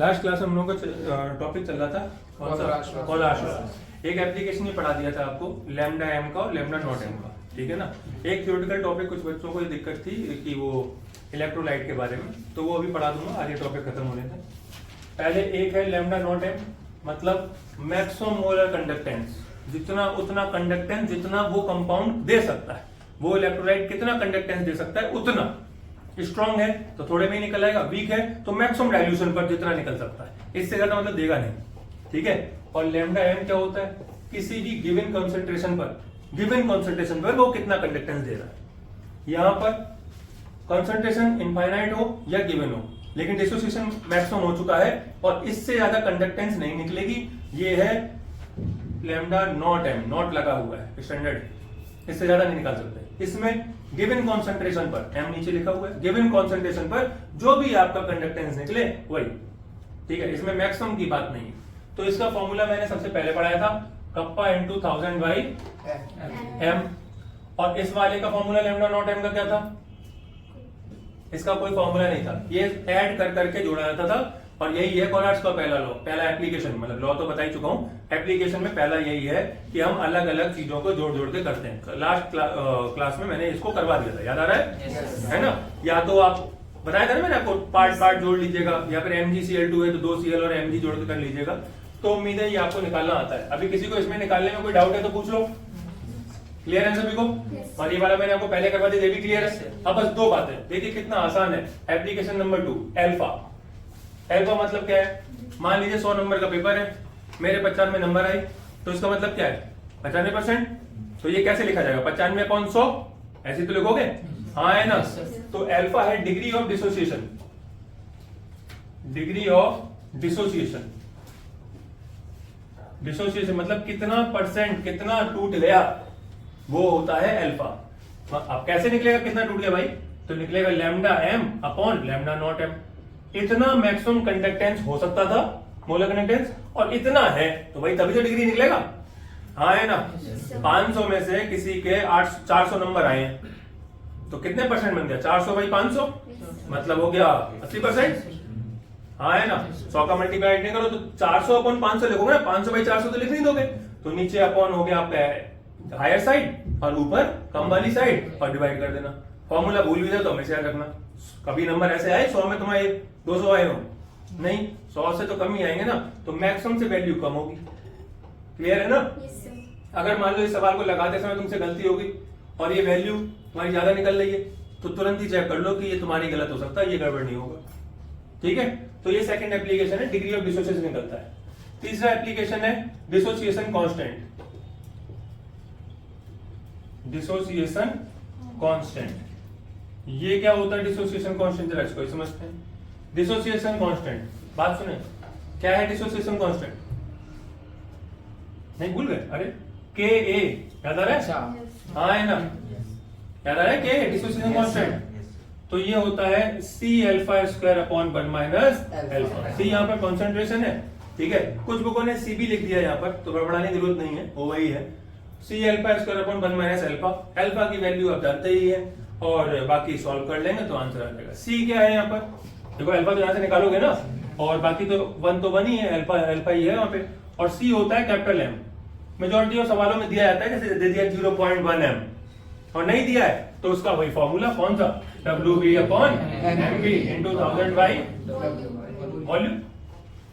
Last class में हम लोगों का टॉपिक चल रहा था कॉलाश लॉ। एक एप्लीकेशन ही पढ़ा दिया था आपको लैम्डा एम का और लैम्डा नॉट एम का, ठीक है ना। एक थ्योरेटिकल टॉपिक कुछ बच्चों को ये दिक्कत थी कि वो इलेक्ट्रोलाइट के बारे में, तो वो अभी पढ़ा दूंगा, आगे टॉपिक खत्म होने थे। पहले एक है लैम्डा नॉट एम, मतलब मैक्सिमम मोलर कंडक्टेंस, जितना उतना कंडक्टेंस जितना वो कंपाउंड दे सकता है, वो इलेक्ट्रोलाइट कितना कंडक्टेंस दे सकता है उतना। स्ट्रॉन्ग है तो थोड़े में ही निकल आएगा, वीक है तो मैक्सिमम डाइल्यूशन पर जितना निकल सकता है, इससे ज्यादा मतलब देगा नहीं, ठीक है। और लैम्डा एम क्या होता है, किसी भी गिवन कंसंट्रेशन पर वो कितना कंडक्टेंस दे रहा है। यहां पर कंसंट्रेशन इनफाइनाइट हो या गिवन हो, लेकिन डिसोसिएशन मैक्सिमम हो चुका है और इससे ज्यादा कंडक्टेंस नहीं निकलेगी। ये है लैम्डा नॉट एम, नॉट लगा हुआ है स्टैंडर्ड, इससे ज्यादा नहीं निकाल सकते। इसमें गिवन कॉन्सेंट्रेशन पर, एम नीचे लिखा हुआ है, गिवन कॉन्सेंट्रेशन पर जो भी आपका कंडक्टेंस निकले वही, ठीक है। इसमें मैक्सिमम की बात नहीं है। तो इसका फॉर्मूला मैंने सबसे पहले पढ़ाया था, कप्पा इंटू 1000 बाई एम। और इस वाले का फॉर्मूला लैम्डा नॉट एम का क्या था, इसका कोई फॉर्मूला नहीं था, ये ऐड कर करके जोड़ा जाता था। और यही है कॉलार्ड्स का पहला लॉ, पहला एप्लीकेशन, मतलब लॉ तो बता ही चुका हूं, एप्लीकेशन में पहला यही है कि हम अलग अलग चीजों को जोड़ जोड़ के करते हैं। लास्ट क्लास में मैंने इसको करवा दिया था, याद आ रहा है है ना। या तो आप बताया था ना मैंने आपको, पार्ट पार्ट जोड़ लीजिएगा, या फिर MgCl2 है तो 2Cl और Mg जोड़ के कर लीजिएगा, तो उम्मीद है ये आपको निकालना आता है। अभी किसी को इसमें निकालने में कोई डाउट है तो पूछ लो। क्लियर है सभी को? और ये वाला मैंने आपको पहले करवा दिया, ये भी क्लियर है। अब बस दो बातें, देखिए कितना आसान है। Application number 2, alpha. एल्फा मतलब क्या है, मान लीजिए 100 नंबर का पेपर है, मेरे 95 नंबर आए, तो इसका मतलब क्या है 95%। तो ये कैसे लिखा जाएगा, 95 अपॉन 100, ऐसे तो लिखोगे, हाँ है ना। तो एल्फा है degree of dissociation, degree of dissociation. Dissociation मतलब कितना परसेंट, कितना टूट गया, वो होता है एल्फा। अब कैसे निकलेगा कितना टूट गया भाई, तो निकलेगा lambda m upon lambda naught m. इतना मैक्सिमम कंडक्टेंस हो सकता था, मोलर कंडक्टेंस, और इतना है तो भाई तभी तो डिग्री निकलेगा, हाँ है ना। 500 में से किसी के 400 नंबर आए हैं, तो कितने परसेंट बन गया, 400 बाई 500, मतलब हो गया 80%, हाँ है ना। 100 का मल्टीप्लाई नहीं करो तो 400 अपॉन 500 लिखोगे ना, 500 बाई 400 तो लिख नहीं दोगे, तो नीचे अपॉन हो गया आपका हायर साइड और ऊपर कम वाली साइड, और डिवाइड कर देना। फॉर्मूला भूल भी जाए तो हमेशा याद रखना। कभी नंबर ऐसे आए 100 में तुम्हारे 200 आए हो, नहीं 100 से तो कम ही आएंगे ना, तो मैक्सिमम से वैल्यू कम होगी। क्लियर है ना। अगर मान लो इस सवाल को लगाते समय तुमसे गलती होगी और ये वैल्यू तुम्हारी ज्यादा निकल रही है, तो तुरंत ही चेक कर लो कि ये तुम्हारी गलत हो सकता है, ये गड़बड़ नहीं होगा, ठीक है। तो ये सेकंड एप्लीकेशन है, डिग्री ऑफ डिसोसिएशन निकलता है। तीसरा एप्लीकेशन है डिसोसिएशन कांस्टेंट। डिसोसिएशन कांस्टेंट, ये क्या होता है डिसोसिएशन कांस्टेंट, जरा इसको समझते हैं। डिसोसिएशन कांस्टेंट, बात सुने, क्या है डिसोसिएशन कांस्टेंट, नहीं भूल गए, अरे के ए याद आ रहा है, हाँ है ना, याद आ रहा है के डिसोसिएशन कांस्टेंट। तो ये होता है C alpha square upon 1 minus alpha. C यहाँ पर कॉन्सेंट्रेशन है, ठीक है। कुछ बुकों ने सी भी लिख दिया यहाँ पर, तो गड़बड़ाने की जरूरत नहीं है, वो वही है, C alpha square upon 1 minus alpha. Alpha की वैल्यू आप जानते ही है, और बाकी सॉल्व कर लेंगे तो आंसर आ जाएगा। सी क्या है यहाँ पर, देखो अल्फा तो यहाँ से निकालोगे ना, और बाकी तो 1 ही है, अल्फा ही है वहां पे। और सी होता है कैपिटल एम। मेजॉरिटी ऑफ सवालों में दिया जाता है, जैसे दे दिया 0.1 एम, और नहीं दिया है तो उसका वही फॉर्मूला कौन सा, WB upon MB into 1000 by volume,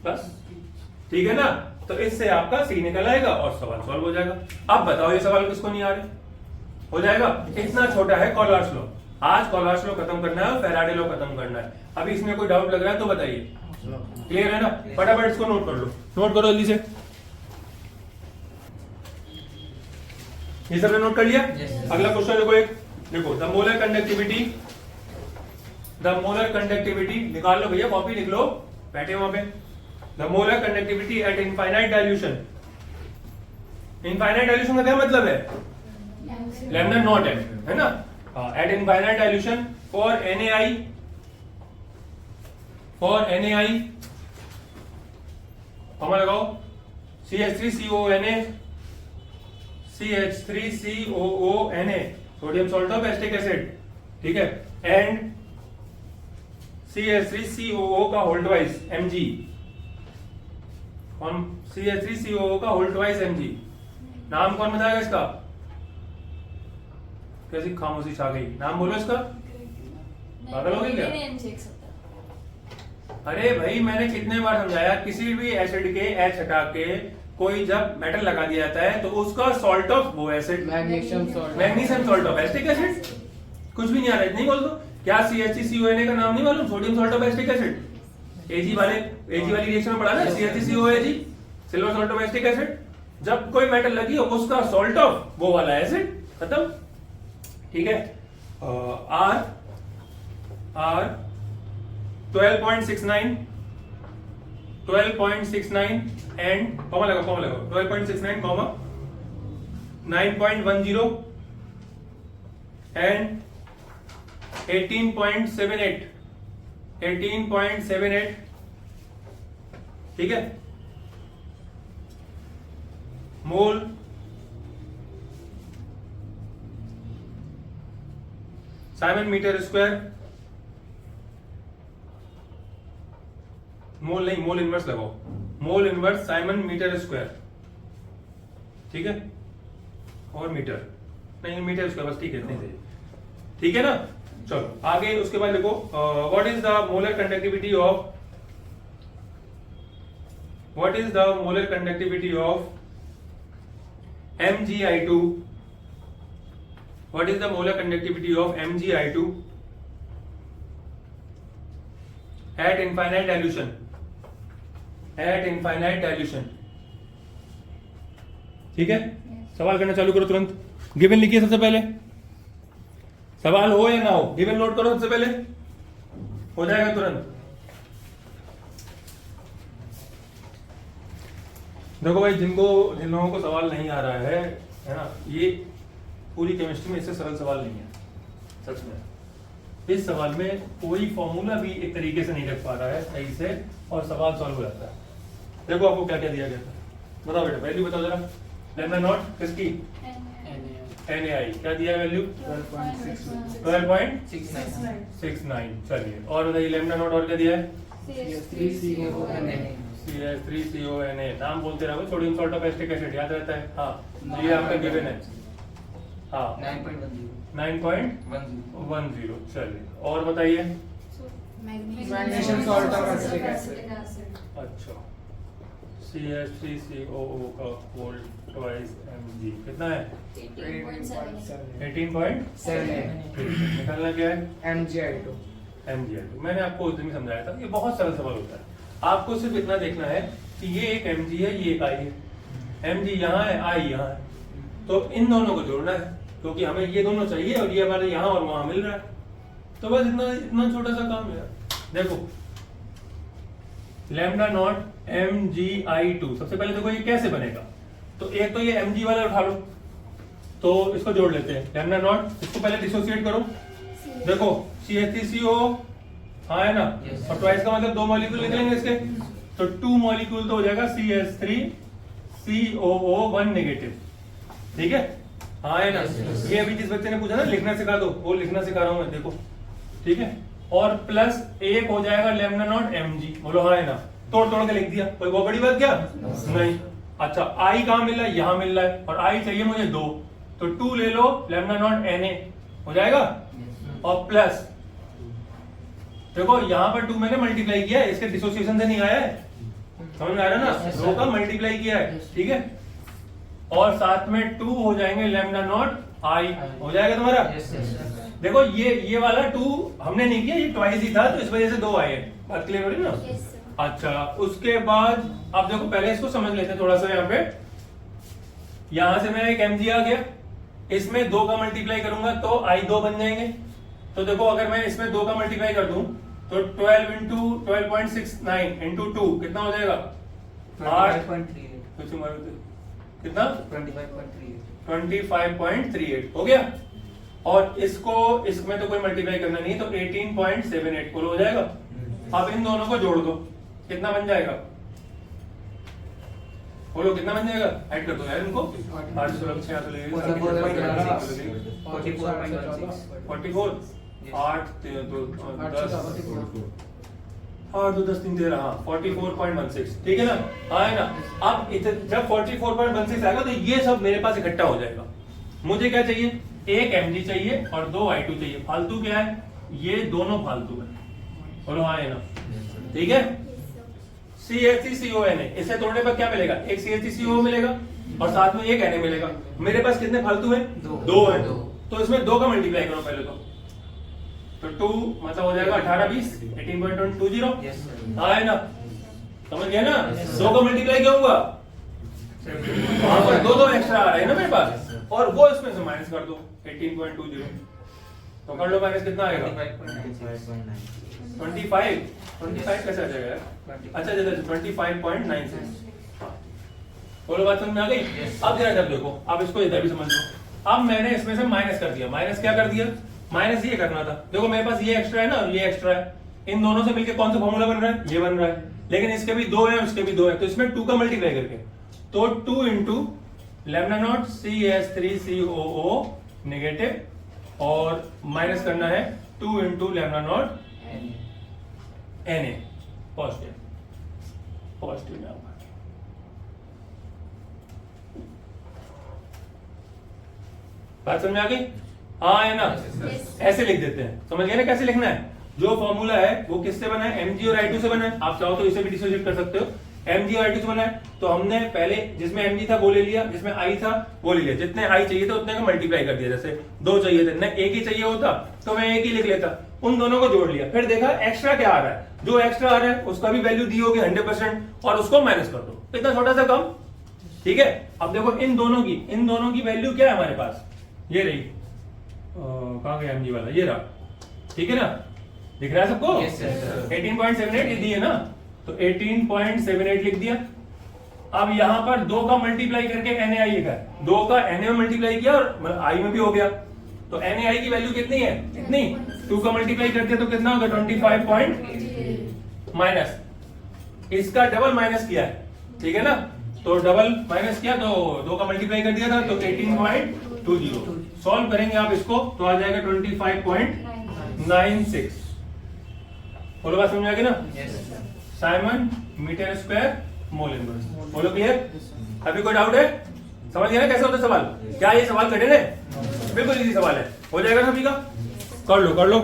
बस, ठीक है ना। तो इससे आपका सी निकल आएगा और सवाल सॉल्व हो जाएगा। अब बताओ ये सवाल किसको नहीं आ रहे, हो जाएगा। इतना छोटा है कॉलार्ड्स लॉ। आज कॉलार्ड्स लॉ खत्म करना है, फैराडे लॉ खत्म करना है। अभी इसमें कोई डाउट लग रहा है तो बताइए, क्लियर है ना। फटाफट इसको नोट कर लो, नोट करो जल्दी से। ये सबने नोट कर लिया? अगला क्वेश्चन देखो, एक देखो, द मोलर कंडक्टिविटी निकाल लो भैया, कॉपी लिख लो, बैठे वहां पे। The molar conductivity eight infinite dilution. Infinite dilution का क्या मतलब है, लैम्डा नॉट एम, है ना। Eight infinite dilution for NaI, formula लगाओ, CH3COONA, CH3COONA, sodium salt of acetic acid, ठीक है। एंड CH3COO का होल ट्वाइस Mg, कौन? CH3COO का होल ट्वाइस Mg। नाम कौन बताएगा इसका? कैसी खामोशी छा गई, नाम बोलो इसका। पागल हो गई क्या? अरे भाई मैंने कितने बार समझाया, किसी भी एसिड के H हटा के कोई जब मेटल लगा दिया जाता है तो उसका सॉल्ट ऑफ वो acid magnesium salt of acetic acid. कुछ भी नहीं आ रहा है, नहीं बोल दो। क्या CH3CONA का नाम नहीं मालूम? Sodium salt of acetic acid. AG वाली रिएक्शन में पढ़ा ना, CH3COAG, silver salt of acetic acid. जब कोई मेटल लगी हो उसका सॉल्ट ऑफ वो वाला एसिड, खत्म। ठीक है। R 12.69 एंड कॉमा लगाओ 12.69 कॉमा 9.10 एंड 18.78 ठीक है। Mole siemens metre square, mole नहीं, मोल इनवर्स लगाओ, mole inverse siemens metre square, ठीक है। और मीटर नहीं, मीटर स्क्वायर बस, ठीक है, इतने सही, ठीक है ना। चलो आगे उसके बाद देखो, what is the molar conductivity of MgI2? What is the molar conductivity of MgI2 at infinite dilution? ठीक है। सवाल करना चालू करो तुरंत। गिवन लिखिए सबसे पहले, सवाल हो या ना हो, गिवन नोट करो सबसे पहले, हो जाएगा तुरंत। देखो भाई, जिन लोगों को सवाल नहीं आ रहा है ना, ये पूरी केमिस्ट्री में इससे सरल सवाल नहीं है सच में। इस सवाल में कोई फॉर्मूला भी एक तरीके से नहीं रख पा रहा है सही से, और सवाल सॉल्व हो जाता है। देखो आपको क्या क्या दिया गया था, बताओ बेटा, वैल्यू बताओ जरा। लैम्डा नॉट किसकी? NaI, क्या दिया वैल्यू? 12.69। चलिए और बताइए लैम्डा नॉट, और क्या दिया है? CH3CONA। नाम बोलते रहो, sodium salt of acetic acid याद रहता है। हाँ, ये आपका गिवन है। हाँ 9.10। चलिए और बताइए। Magnesium salt of acetic acid. अच्छा, CH3COO का होल ट्वाइस Mg कितना है? 18.78। निकालना क्या है? MgI2। मैंने आपको उस दिन ही समझाया था, ये बहुत सरल सवाल होता है। आपको सिर्फ इतना देखना है कि ये एक Mg है, ये एक I है। Mg यहाँ है, I यहाँ है, तो इन दोनों को जोड़ना है, क्योंकि हमें ये दोनों चाहिए और ये हमारे यहाँ और वहां मिल रहा है। तो बस इतना छोटा सा काम है। देखो लैम्डा नॉट MgI2, सबसे पहले देखो ये कैसे बनेगा। तो एक तो ये Mg वाला उठा लो, तो इसको जोड़ लेते हैं। लैम्डा नॉट, इसको पहले डिसोसिएट करो। देखो CH3CO, हाँ है ना, और ट्वाइस का मतलब 2 मॉलिक्यूल निकलेंगे इसके, तो 2 मॉलिक्यूल तो हो जाएगा CH3COO1 नेगेटिव, ठीक है। हाँ है ना, ये अभी जिस बच्चे ने पूछा ना लिखना सिखा दो, वो लिखना सिखा रहा हूं मैं, देखो ठीक है। और प्लस एक हो जाएगा लैम्डा नॉट Mg, बोलो हाँ है ना, तोड़ के लिख दिया, कोई बहुत बड़ी बात क्या? नहीं। अच्छा I कहाँ मिल रहा है? यहाँ मिल रहा है, और I चाहिए मुझे 2, तो 2 ले लो, लैम्डा नॉट Na हो जाएगा। और प्लस देखो यहाँ पर 2 मैंने मल्टीप्लाई किया है, इसके डिसोसिएशन से नहीं आया है, समझ में आ रहा है ना, 2 का मल्टीप्लाई किया है, ठीक है। और साथ में 2 हो जाएंगे लैम्डा नॉट I, हो जाएगा तुम्हारा। देखो ये वाला 2 हमने नहीं किया, ये ट्वाइस ही था, तो इस वजह से 2 आए हैं। बात क्लियर हो रही ना? अच्छा, उसके बाद अब देखो पहले इसको समझ लेते हैं थोड़ा सा। यहाँ पे यहां से मेरा एक Mg आ गया, इसमें 2 का मल्टीप्लाई करूंगा तो I 2 बन जाएंगे। तो देखो अगर मैं इसमें 2 का मल्टीप्लाई कर दूं तो 12 इंटू 12.69 इंटू 2 कितना हो जाएगा? 8 कितना? 25.38 हो गया। और इसमें तो कोई मल्टीप्लाई करना नहीं, तो 18.78 कुल हो जाएगा। अब इन दोनों को जोड़ दो, कितना बन जाएगा? बोलो कितना बन जाएगा? ऐड कर दो यार इनको, 8 44 8 2 10 8 2 10 3 13 हाँ 44.16 ठीक है ना, हाँ है ना। अब जब 44.16 आएगा तो ये सब मेरे पास इकट्ठा हो जाएगा। मुझे क्या चाहिए, एक mg चाहिए और 2 I2 चाहिए। फालतू क्या है, ये दोनों फालतू है, और हाँ है ना, ठीक है। CH3CONA इसे तोड़ने पर क्या मिलेगा, एक CH3CO मिलेगा और साथ में एक Na मिलेगा। मेरे पास कितने फालतू है, दो है, तो इसमें 2 का मल्टीप्लाई करो पहले तो 2 मतलब हो जाएगा 18 20 18.20 हाँ है ना, समझ गया ना। 2 का मल्टीप्लाई क्या हुआ, वहां पर 2 एक्स्ट्रा आ रहे हैं ना मेरे पास, और वो इसमें से माइनस कर दो 18.20 तो कर लो माइनस कितना आएगा 25 कैसे आ जाएगा यार, अच्छा चलो 25.96। बोलो बात समझ में आ गई। अब जरा जब देखो, अब इसको इधर भी समझ लो। अब मैंने इसमें से माइनस कर दिया, माइनस क्या कर दिया, माइनस ये करना था। देखो मेरे पास ये एक्स्ट्रा है ना, ये एक्स्ट्रा है, इन दोनों से मिलके कौन सा फॉर्मूला बन रहा है, ये बन रहा है, लेकिन इसके भी 2 है उसके भी 2 है, तो इसमें 2 का मल्टीप्लाई करके तो 2 into lambda naught CH3COO negative और माइनस करना है 2 into lambda naught Na positive, positive में आऊंगा। बात समझ में आ गई, हाँ है ना। ऐसे लिख देते हैं, समझ गए ना कैसे लिखना है। जो फॉर्मूला है वो किससे बना है, mg और I2 से बना है। आप चाहो तो इसे भी डिसोसिएट कर सकते हो, mg और I2 से बना है। तो हमने पहले जिसमें mg था वो ले लिया, जिसमें I था वो ले लिया। जितने I चाहिए थे उतने का मल्टीप्लाई कर दिया। जैसे 2 चाहिए थे, न एक ही चाहिए होता तो मैं एक ही लिख लेता, उन दोनों को जोड़ लिया, फिर देखा एक्स्ट्रा क्या आ रहा है, जो एक्स्ट्रा आ रहा है उसका भी वैल्यू दी होगी 100% और उसको माइनस कर दो, इतना छोटा सा कम, ठीक है। अब देखो इन दोनों की वैल्यू क्या है हमारे पास, ये रही, कहां गया mg वाला, ये रहा, ठीक है ना, दिख रहा है सबको। 18.78 ये दी है ना, तो 18.78 लिख दिया। अब यहां पर 2 का मल्टीप्लाई करके NaI लिखा है, 2 का Na में मल्टीप्लाई किया और I में भी हो गया, तो NaI की वैल्यू कितनी है, कितनी, 2 का मल्टीप्लाई करके तो कितना होगा 25 पॉइंट माइनस, इसका डबल माइनस किया है, ठीक है ना, तो डबल माइनस किया तो 2 का मल्टीप्लाई कर दिया था तो 18.20। सॉल्व करेंगे आप इसको तो आ जाएगा 25.96। बोलो बात समझ आ गई ना। Siemens metre square mole inverse, बोलो क्लियर। अभी कोई डाउट है, समझ गया ना कैसे होता है सवाल, क्या ये सवाल कठिन है, बिल्कुल इजी सवाल है, हो जाएगा सभी का, कर लो।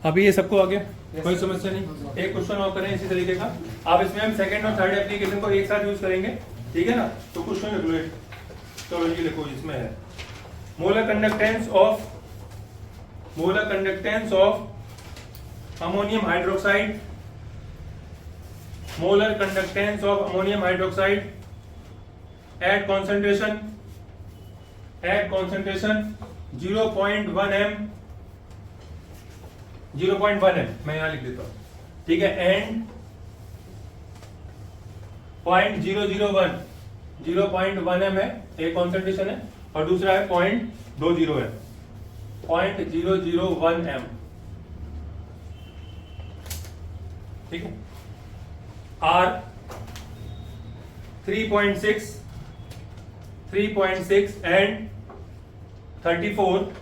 अभी ये सबको आ गया, कोई समस्या नहीं। एक क्वेश्चन और करें इसी तरीके का। अब इसमें हम सेकंड और थर्ड एप्लीकेशन को एक साथ यूज करेंगे, ठीक है ना। तो क्वेश्चन लिख लो, चलो ये लिखो, इसमें है molar conductance of ammonium hydroxide, molar conductance of ammonium hydroxide eight concentration 0.1 m, 0.1 m मैं यहां लिख देता हूं, ठीक है, एंड 0.001 m है, एक कॉन्सेंट्रेशन है, और दूसरा है 0.20 है, 0.001 m, ठीक है। R 3.6 and 34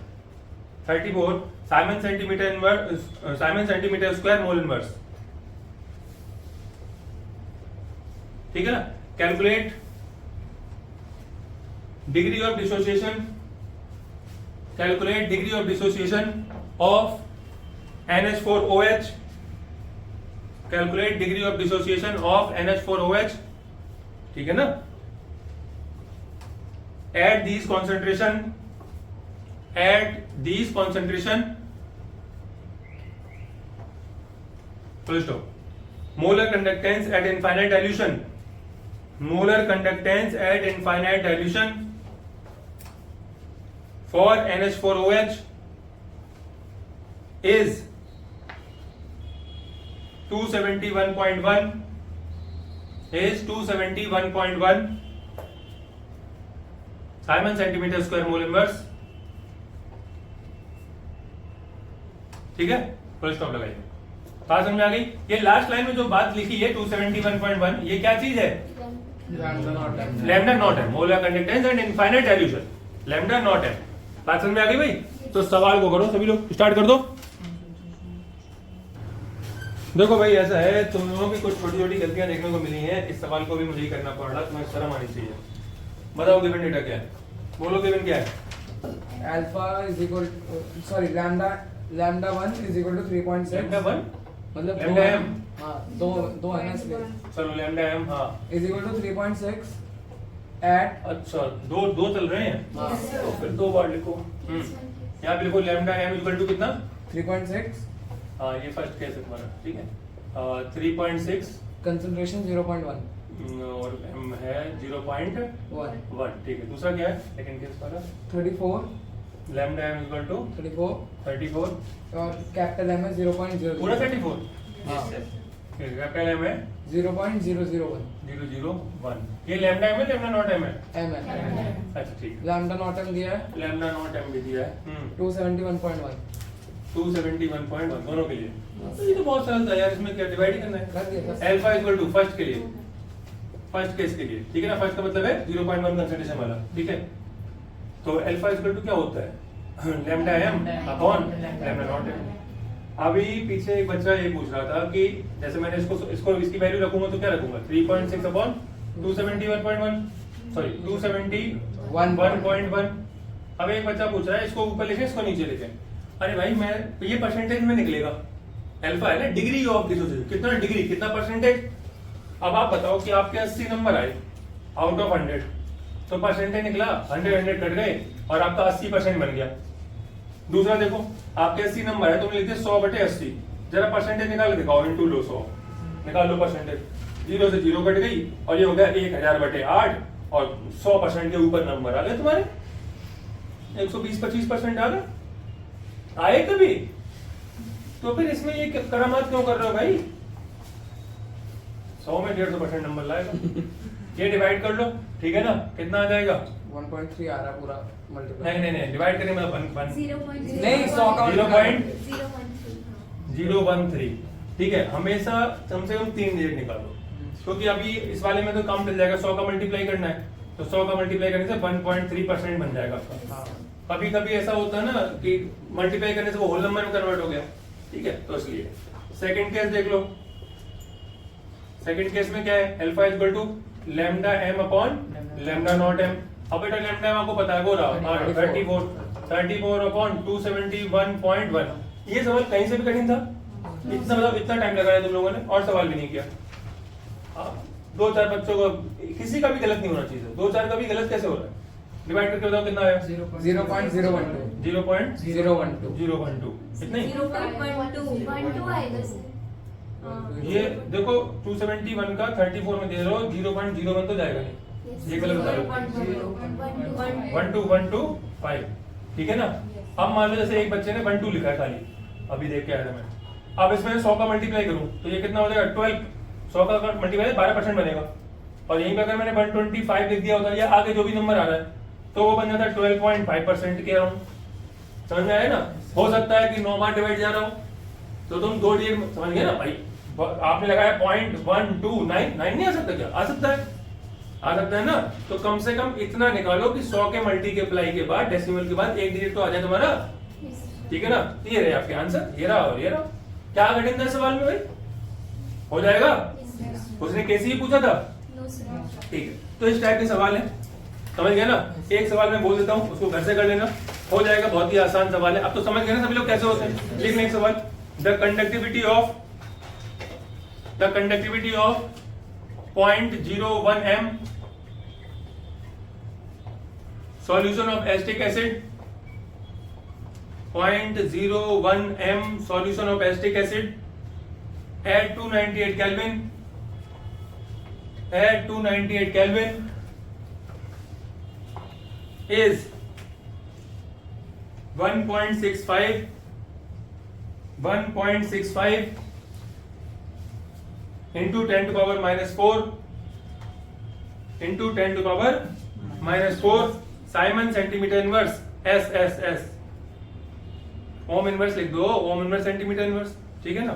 Simon centimeter square mole inverse, ठीक है ना। Calculate degree of dissociation of NH4OH, calculate degree of dissociation of NH4OH, ठीक है ना। At these concentration full stop. Molar conductance at infinite dilution for NH4OH is 271.1 Simon centimeter square mole inverse, ठीक है, full stop लगाइए। बात समझ में आ गई। ये लास्ट लाइन में जो बात लिखी है 271.1, ये क्या चीज है, लैम्डा नॉट है, molar conductance and infinite dilution, lambda naught है। बात समझ में आ गई भाई। तो सवाल को करो सभी लोग, स्टार्ट कर दो। देखो भाई ऐसा है, तुम लोगों की कुछ छोटी छोटी गलतियां देखने को मिली हैं, इस सवाल को भी मुझे ही करना पड़ रहा, तुम्हें शर्म आनी चाहिए। बताओ गिवन डेटा क्या है, बोलो गिवन क्या है। Alpha is equal sorry lambda 1 is equal to 3.6 lambda 1 मतलब लैम्डा m, हाँ दो है ना इसलिए चलो लैम्डा m, हाँ इज इक्वल टू 3.6 एट अच्छा दो चल रहे हैं, हाँ तो फिर दो बार लिखो। यहाँ पे लिखो लैम्डा m इक्वल टू कितना, 3.6 हाँ ये फर्स्ट केस है तुम्हारा, ठीक है। 3.6 कंसंट्रेशन 0.1 और m है 0.1, ठीक है। दूसरा क्या है सेकंड केस वाला, 34 लैम्डा m इक्वल टू 34 और कैपिटल M है 0.0 पूरा 34, हाँ कैपिटल m है 0.001 001। ये लैम्डा m है लैम्डा नॉट m है, M है अच्छा ठीक है। लैम्डा नॉट M दिया है लैम्डा नॉट m भी दिया है 271.1 271.1 दोनों के लिए, तो ये तो बहुत सरल था यार, इसमें क्या डिवाइड ही करना है। कर दिया बस। अल्फा इक्वल टू फर्स्ट के लिए, फर्स्ट केस के लिए, ठीक है ना, फर्स्ट का मतलब है 0.1 कंसंट्रेशन वाला, ठीक है। तो अल्फा इक्वल टू क्या होता है, lambda m upon lambda naught m। अभी पीछे एक बच्चा ये पूछ रहा था कि जैसे मैंने इसको इसकी वैल्यू रखूंगा तो क्या रखूंगा, 3.6 अपॉन 271.1 सॉरी 271.1। अब एक बच्चा पूछ रहा है इसको ऊपर लिखे इसको नीचे लिखे। अरे भाई मैं ये परसेंटेज में निकलेगा, अल्फा है ना, डिग्री ऑफ डिसोसिएशन, कितना डिग्री कितना परसेंटेज। अब आप बताओ कि आपके 80 नंबर आए आउट ऑफ 100, तो परसेंटेज निकला 100 कट गए और आपका 80% बन गया। दूसरा देखो आपके 80 नंबर है, तुम लिखते 100/80, जरा परसेंटेज निकाल के दिखाओ, इनटू लो 100, निकाल लो परसेंटेज, 0 से 0 कट गई और ये हो गया 1000/8 और 100% के ऊपर नंबर आ गए तुम्हारे, 120-25% आ गए, आए कभी। तो फिर इसमें ये करामात क्यों कर रहे हो भाई, 100 में 150% नंबर लाएगा। ये डिवाइड कर लो, ठीक है ना, कितना आ जाएगा 1.3 आ रहा पूरा मल्टीप्लाई। नहीं डिवाइड करें मतलब 1 नहीं 100 का 0.013, ठीक है। हमेशा कम से कम 3 डिजिट निकालो, क्योंकि अभी इस वाले में तो काम चल जाएगा, 100 का मल्टीप्लाई करना है, तो 100 का मल्टीप्लाई करने से 1.3% बन जाएगा आपका। हाँ कभी कभी ऐसा होता है ना कि मल्टीप्लाई करने से वो होल नंबर में कन्वर्ट हो गया, ठीक है, तो इसलिए। सेकंड केस देख लो, सेकंड केस में क्या है, alpha equal to lambda m upon lambda naught m। अब बेटा लैम्डा m आपको पता है, वो रहा 34 अपॉन 271.1। ये सवाल कहीं से भी कठिन था, इतना मतलब इतना टाइम लगाया तुम लोगों ने और सवाल भी नहीं किया। 2-4 बच्चों को किसी का भी गलत नहीं होना चाहिए, 2-4 का भी गलत कैसे हो रहा है, डिवाइड करके बताओ कितना आया, 0.012 इतना ही। ये देखो 271 का 34 में दे रहे हो, 0.01 तो जाएगा नहीं, ये गलत बता रहे हो, 125, ठीक है ना। अब मान लो जैसे एक बच्चे ने 12 लिखा है खाली, अभी देख के आया था मैं, अब इसमें 100 का मल्टीप्लाई करूं तो ये कितना हो जाएगा 12, 100 का मल्टीप्लाई 12% बनेगा, और यहीं पे अगर मैंने 125 लिख दिया होता या आगे जो भी नंबर आ रहा है तो वो बन जाता है 12.5% के अराउंड। समझ में आया ना। हो सकता है कि 9 बार डिवाइड जा रहा हो तो तुम 2 डिजिट समझ गए ना भाई, आपने लगाया 0.129, नहीं आ सकता क्या, आ सकता है ना। तो कम से कम इतना निकालो कि 100 के मल्टीप्लाई के बाद डेसिमल के बाद एक डिजिट तो आ जाए तुम्हारा, ठीक है ना। ये रहे आपके आंसर, ये रहा और ये रहा। क्या कठिन था सवाल में भाई, हो जाएगा, उसने कैसे ही पूछा था, ठीक है। तो इस टाइप के सवाल है, समझ गए ना। एक सवाल मैं बोल देता हूँ, उसको घर से कर लेना, हो जाएगा, बहुत ही आसान सवाल है। अब तो समझ गए ना सभी लोग कैसे होते हैं। लिख लें एक सवाल, the conductivity of 0.01 m solution of acetic acid, 0.01 m solution of acetic acid at 298 Kelvin, is 1.65 into 10 to power minus 4 into 10 to power minus 4 Simon centimeter inverse S। Ohm inverse लिख दो, ओम इनवर्स सेंटीमीटर इनवर्स, ठीक है ना।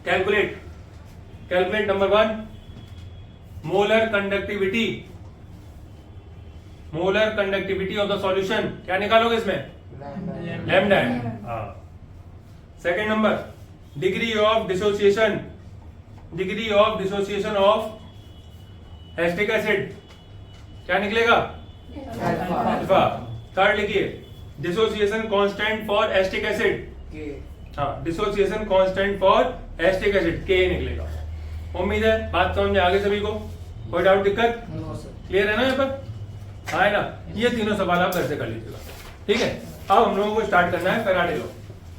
Calculate number 1, molar conductivity of the solution. क्या निकालोगे इसमें, lambda M. हाँ। Second number, degree of dissociation of acetic acid क्या निकलेगा? अल्फा। थर्ड लिखिए, dissociation constant for acetic acid. हाँ, dissociation constant for acetic acid के निकलेगा। उम्मीद है बात समझ में आ गई सभी को? कोई डाउट दिक्कत? क्लियर है ना यहाँ पर? हाँ है ना? ये तीनों सवाल आप घर से कर लीजिएगा, ठीक है। अब हम लोगों को स्टार्ट करना है फेराडे लॉ।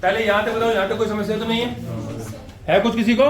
पहले यहाँ तक बताओ, यहाँ तक कोई समस्या तो नहीं है? है कुछ किसी को?